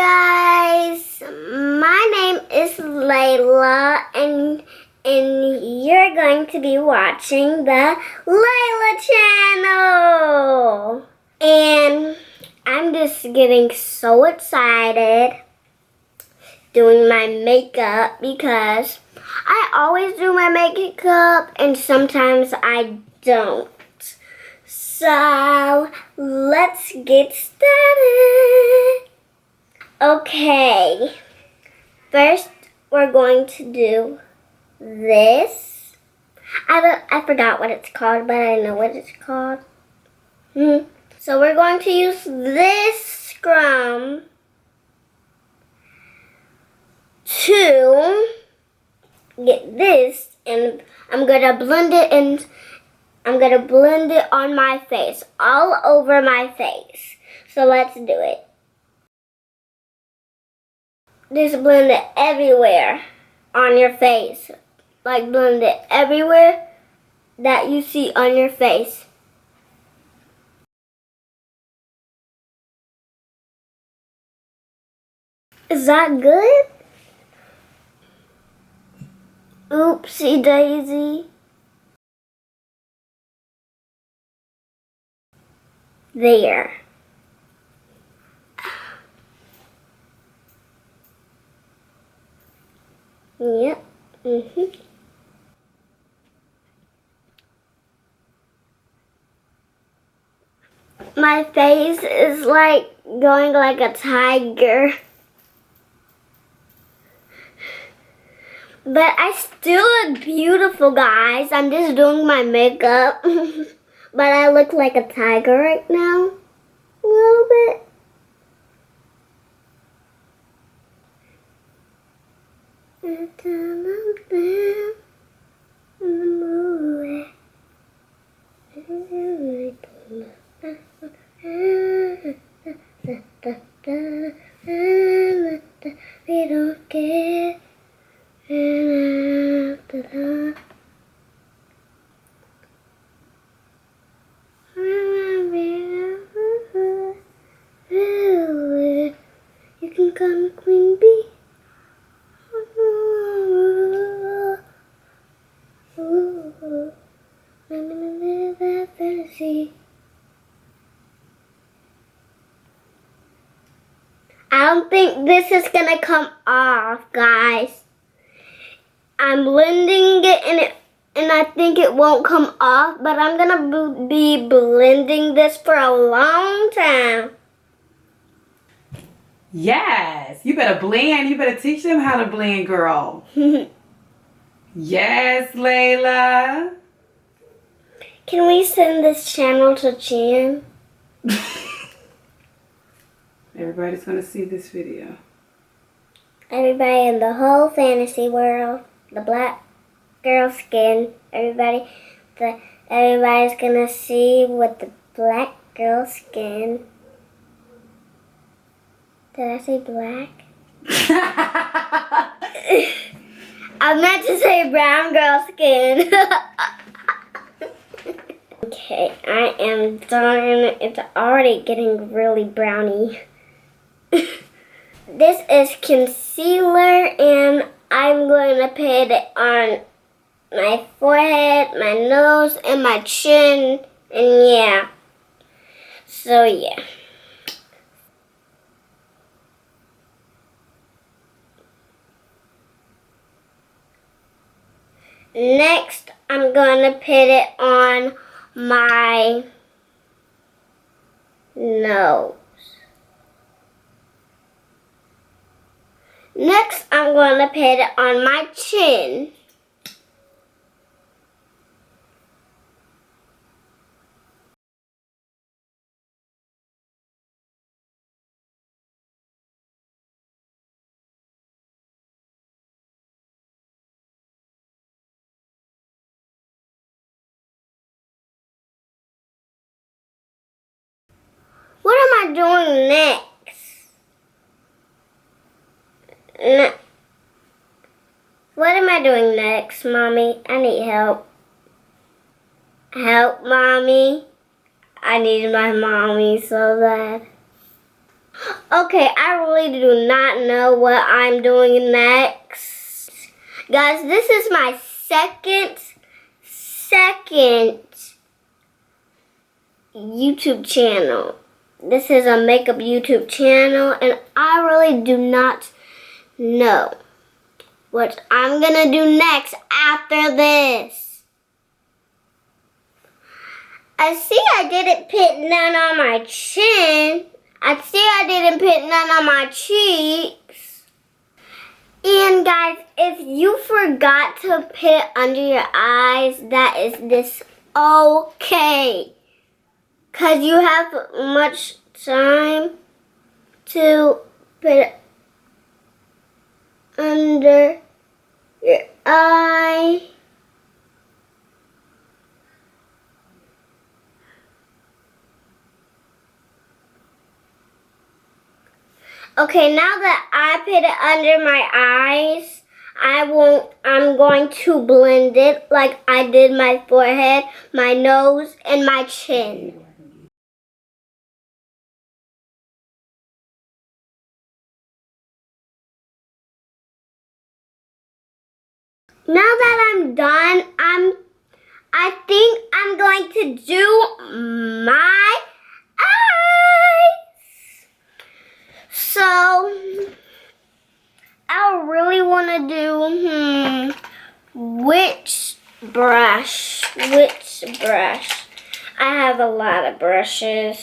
guys, my name is Layla and you're going to be watching the Layla channel. And I'm just getting so excited doing my makeup because I always do my makeup and sometimes I don't. So let's get started. Okay, first we're going to do this. I forgot what it's called, but I know what it's called. So we're going to use this scrum to get this, and I'm gonna blend it and I'm gonna blend it on my face, all over my face. So let's do it. Just blend it everywhere on your face. Like blend it everywhere that you see on your face. Is that good? Oopsie daisy. There. Yep. My face is like going like a tiger. But I still look beautiful, guys. I'm just doing my makeup. But I look like a tiger right now. A little bit. We don't care. You can call me Queen Bee. I'm gonna live that fantasy. I don't think this is gonna come off, guys. I'm blending it and I think it won't come off, but I'm gonna be blending this for a long time. Yes, you better blend. You better teach them how to blend, girl. Yes, Layla. Can we send this channel to Chan? Everybody's going to see this video. Everybody in the whole fantasy world, the black girl skin, everybody's gonna see with the black girl skin. Did I say black? I meant to say brown girl skin. Okay, I am done. It's already getting really browny. This is concealer and I'm going to put it on my forehead, my nose, and my chin. And yeah. So yeah. Next, I'm going to put it on my nose. Next, I'm going to put it on my chin. What am I doing next? What am I doing next, Mommy? I need help. Help, Mommy. I need my mommy so bad. Okay, I really do not know what I'm doing next. Guys, this is my second YouTube channel. This is a makeup YouTube channel, and I really do not know what I'm gonna do next after this. I see I didn't put none on my chin. I see I didn't put none on my cheeks. And guys, if you forgot to put under your eyes, that is this okay. Because you have much time to put it under your eye. Okay, now that I put it under my eyes, I'm going to blend it like I did my forehead, my nose, and my chin. Now that I'm done, I think I'm going to do my eyes. So I really want to do which brush? I have a lot of brushes.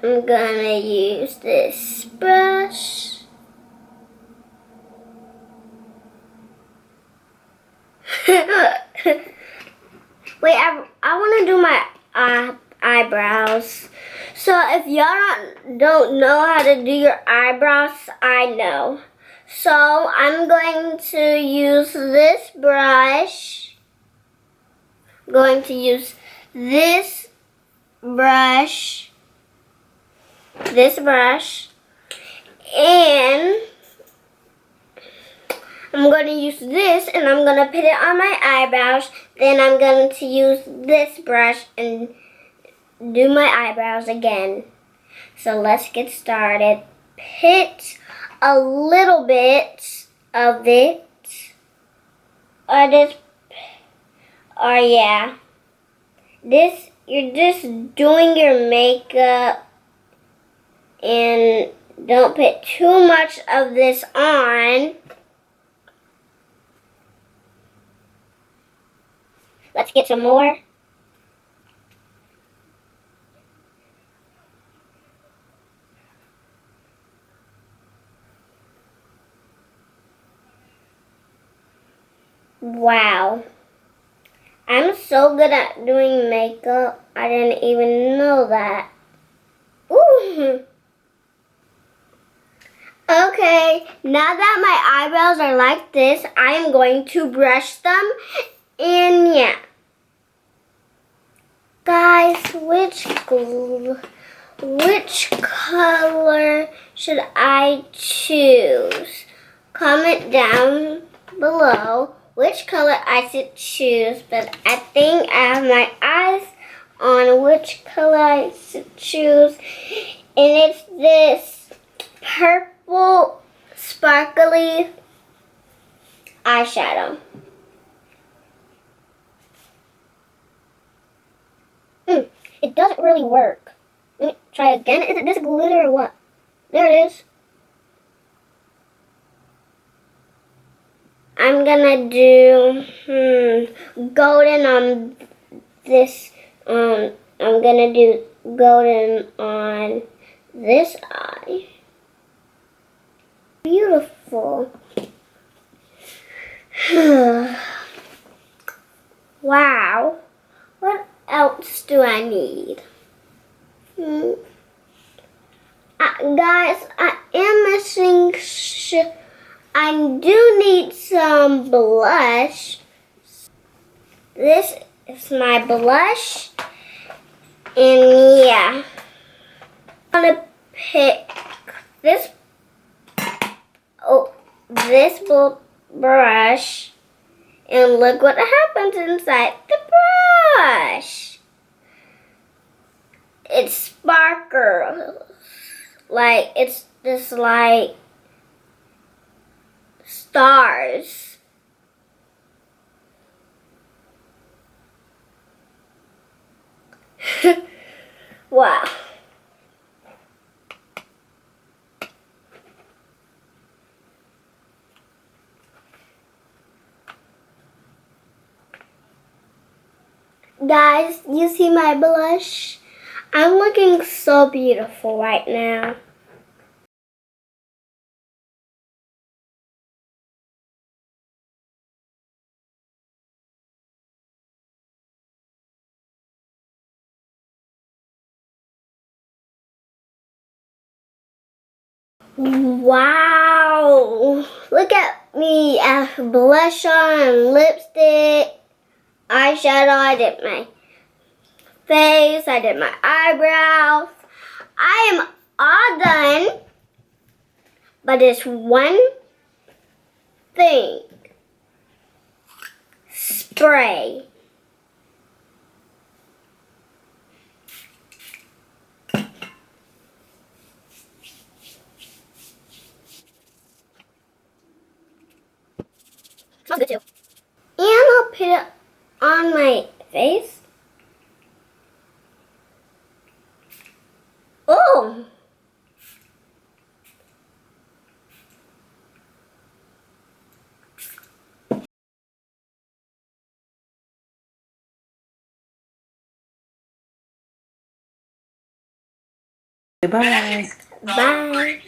I'm gonna use this brush. Wait, I want to do my eyebrows. So if y'all don't know how to do your eyebrows, I know. So I'm going to use this brush. I'm going to use this brush. And I'm going to use this and I'm going to put it on my eyebrows. Then I'm going to use this brush and do my eyebrows again. So let's get started. Put a little bit of it. You're just doing your makeup and don't put too much of this on. Let's get some more. Wow. I'm so good at doing makeup. I didn't even know that. Ooh. Okay, now that my eyebrows are like this, I am going to brush them. And yeah. Guys, which color should I choose? Comment down below which color I should choose, but I think I have my eyes on which color I should choose, and it's this purple sparkly eyeshadow. It doesn't really work. Let me try again. Is it this glitter or what? There it is. I'm gonna do golden on this. I'm gonna do golden on this eye. Beautiful. Wow. What else do I need? Guys, I am missing. I do need some blush. This is my blush. And yeah. I'm gonna pick this brush. And look what happens inside the brush. It sparkles. Like, it's just like stars. Wow. Guys, you see my blush? I'm looking so beautiful right now. Wow! Look at me. I have blush on, lipstick, eyeshadow. I did my face. I did my eyebrows. I am all done. But there's one thing. Spray. Smells good too. And I'll put it on my face. Oh! Bye. Bye.